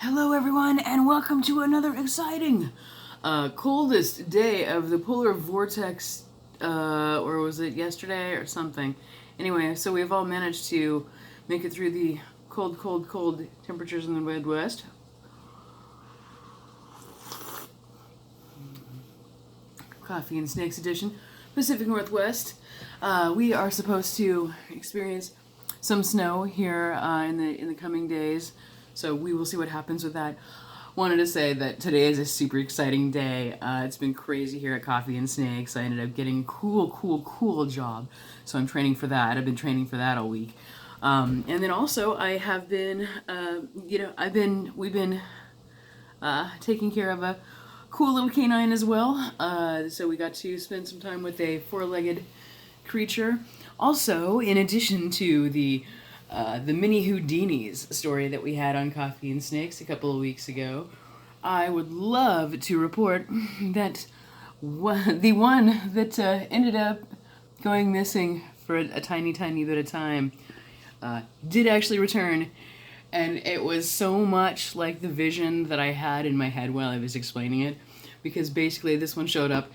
Hello everyone and welcome to another exciting coldest day of the polar vortex, or was it yesterday or something? Anyway, so we've all managed to make it through the cold temperatures in the Midwest. Coffee and Snakes edition, Pacific Northwest. We are supposed to experience some snow here in the coming days, so we will see what happens with that. Wanted to say that today is a super exciting day. It's been crazy here at Coffee and Snakes. I ended up getting a cool job, so I'm training for that. I've been training for that all week, and then also I have been, we've been taking care of a cool little canine as well. So we got to spend some time with a four-legged creature. Also, in addition to the mini Houdinis story that we had on Coffee and Snakes a couple of weeks ago, I would love to report that the one that ended up going missing for a tiny bit of time did actually return. And it was so much like the vision that I had in my head while I was explaining it, because basically this one showed up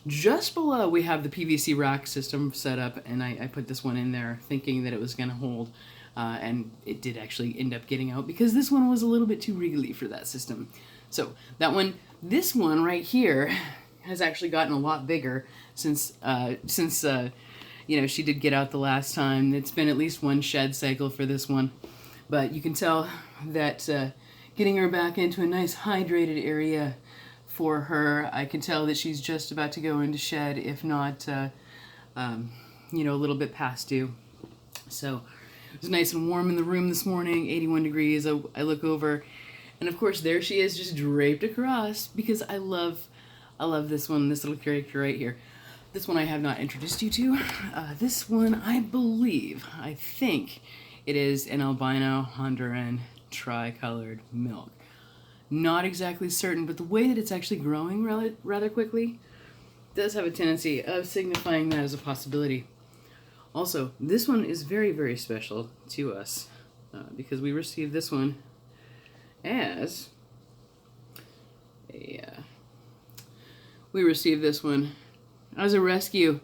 just below. We have the PVC rack system set up, and I put this one in there thinking that it was going to hold, and it did actually end up getting out because this one was a little bit too wriggly for that system. So this one right here has actually gotten a lot bigger since she did get out the last time. It's been at least one shed cycle for this one. But you can tell that getting her back into a nice hydrated area for her, I can tell that she's just about to go into shed, if not, a little bit past due. So it was nice and warm in the room this morning, 81 degrees. I look over, and of course there she is, just draped across, because I love this one, this little character right here. This one I have not introduced you to. This one, I think it is an albino Honduran tricolored milk. Not exactly certain, but the way that it's actually growing rather quickly does have a tendency of signifying that as a possibility. Also, this one is very special to us because we received this one as a rescue.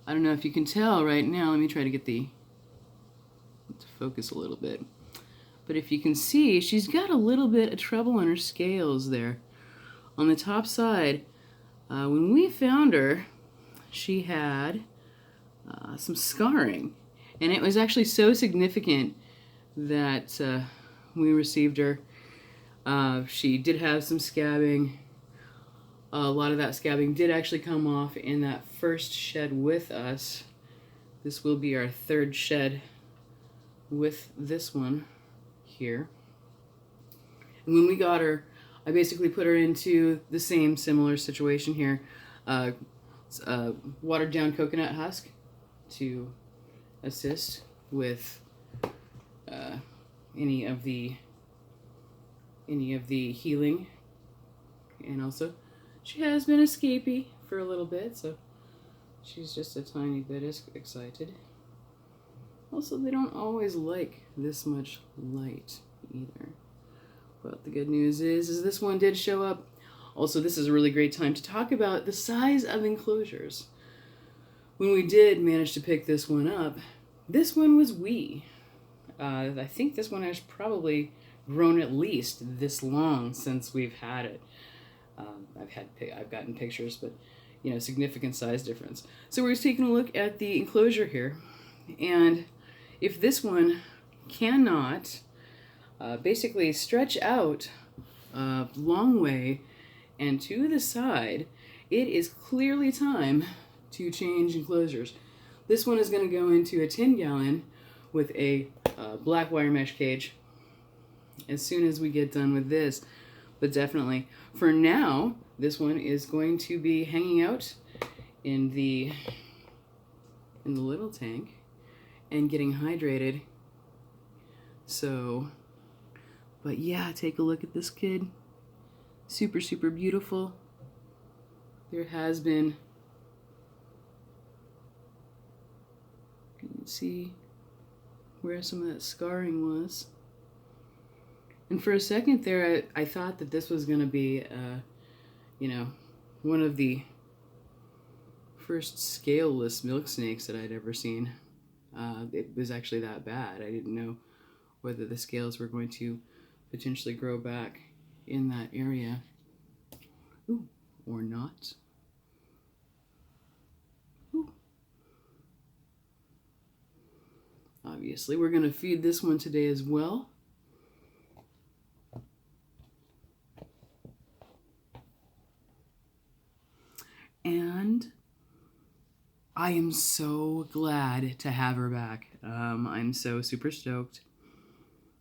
I don't know if you can tell right now. Let me try to get to focus a little bit. But if you can see, she's got a little bit of trouble on her scales there. On the top side, when we found her, she had some scarring. And it was actually so significant that we received her. She did have some scabbing. A lot of that scabbing did actually come off in that first shed with us. This will be our third shed with this one here. And when we got her, I basically put her into the same similar situation here. Watered down coconut husk to assist with any of the healing. And also, she has been escapee for a little bit, so she's just a tiny bit excited. Also, they don't always like this much light either. But the good news is this one did show up. Also, this is a really great time to talk about the size of enclosures. When we did manage to pick this one up, this one was wee. I think this one has probably grown at least this long since we've had it. I've gotten pictures, but significant size difference. So we're taking a look at the enclosure here, and if this one cannot basically stretch out a long way and to the side, it is clearly time to change enclosures. This one is going to go into a 10-gallon with a black wire mesh cage as soon as we get done with this. But definitely, for now, this one is going to be hanging out in the little tank and getting hydrated. So, but yeah, take a look at this kid. Super beautiful. There has been, you can see where some of that scarring was. And for a second there, I thought that this was going to be, you know, one of the first scaleless milk snakes that I'd ever seen. It was actually that bad. I didn't know whether the scales were going to potentially grow back in that area. Ooh, or not. Ooh. Obviously, we're going to feed this one today as well. And I am so glad to have her back. I'm so super stoked.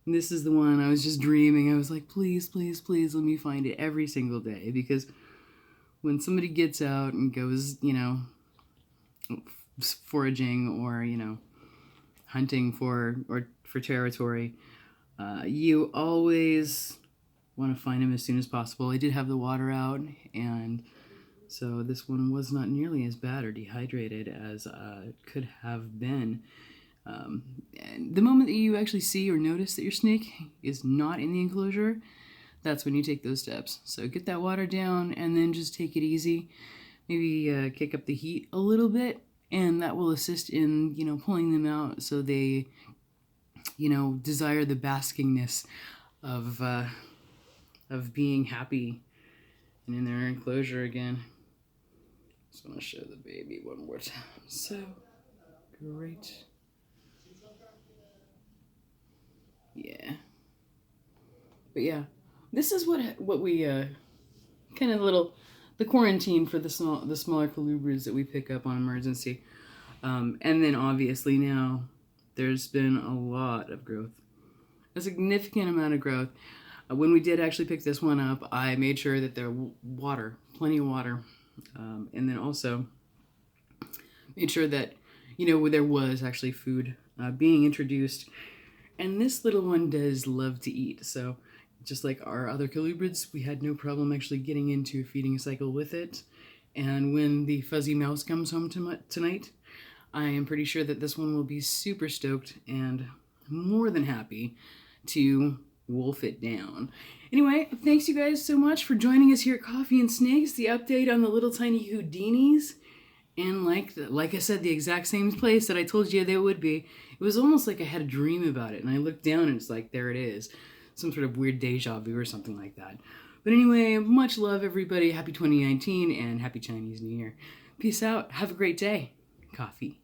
And this is the one I was just dreaming. I was like, please, please, please let me find it every single day. Because when somebody gets out and goes, you know, foraging or, you know, hunting for territory, you always want to find them as soon as possible. I did have the water out, and so this one was not nearly as bad or dehydrated as it could have been. And the moment that you actually see or notice that your snake is not in the enclosure, that's when you take those steps. So get that water down and then just take it easy. Maybe kick up the heat a little bit, and that will assist in, you know, pulling them out so they, you know, desire the baskingness of being happy and in their enclosure again. Just want to show the baby one more time. So great. Yeah. But yeah, this is what we kind of the quarantine for the smaller colubrids that we pick up on emergency. And then obviously now there's been a lot of growth, a significant amount of growth. When we did actually pick this one up, I made sure that there was water, plenty of water. And then also made sure that, you know, there was actually food being introduced. And this little one does love to eat. So just like our other colubrids, we had no problem actually getting into a feeding cycle with it. And when the fuzzy mouse comes home tonight, I am pretty sure that this one will be super stoked and more than happy to wolf it down. Anyway, thanks you guys so much for joining us here at Coffee and Snakes, the update on the little tiny Houdinis. And like I said, the exact same place that I told you they would be. It was almost like I had a dream about it, and I looked down and it's like, there it is. Some sort of weird deja vu or something like that. But anyway, much love everybody. Happy 2019 and happy Chinese New Year. Peace out. Have a great day. Coffee.